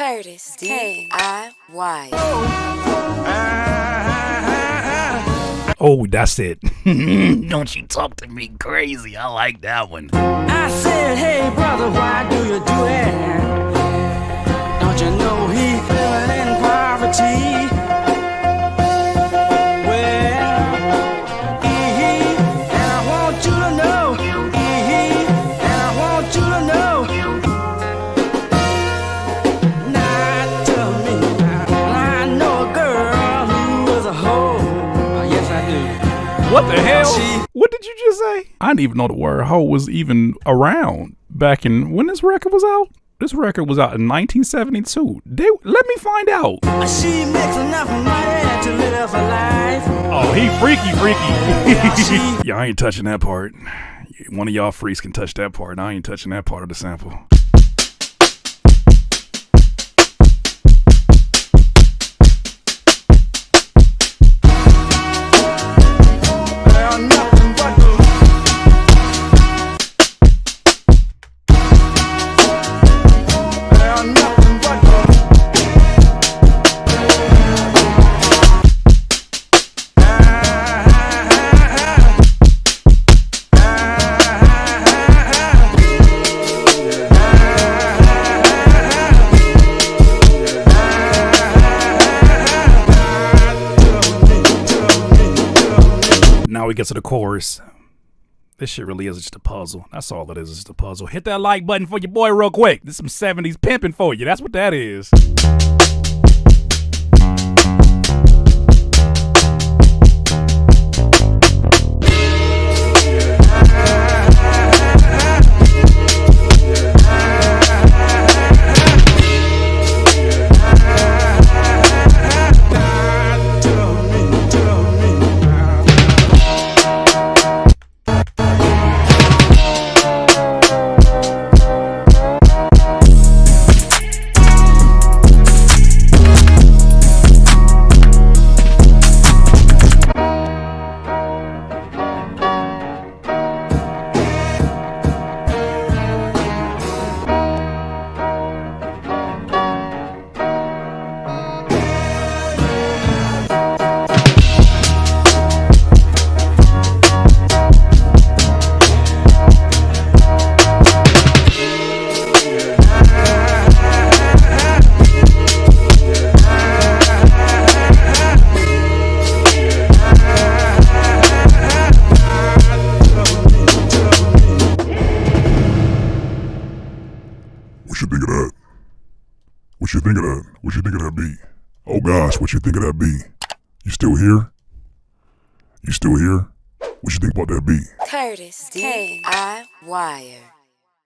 Curtis, D-I-Y. Oh, that's it. Don't you talk to me crazy. I like that one. I said, hey brother, why do you do it? Don't you know he's living in poverty? Well, and I want you to know, and I want you to know, not to me. I know a girl who is a hoe. Yes, I do. What the hell? What did you just say? I didn't even know the word hoe was even around back in when this record was out. This record was out in 1972. Let me find out. She makes enough money to live a life. Oh, he freaky. Yeah, I ain't touching that part. One of y'all freaks can touch that part. I ain't touching that part of the sample. Now we get to the chorus. This shit really is just a puzzle. That's all it is just a puzzle. Hit that like button for your boy real quick. This is some 70s pimping for you. That's what that is. What you think of that? What you think of that? What you think of that beat? Oh gosh, what you think of that beat? You still here? You still here? What you think about that beat? Curtis, D-I-Y.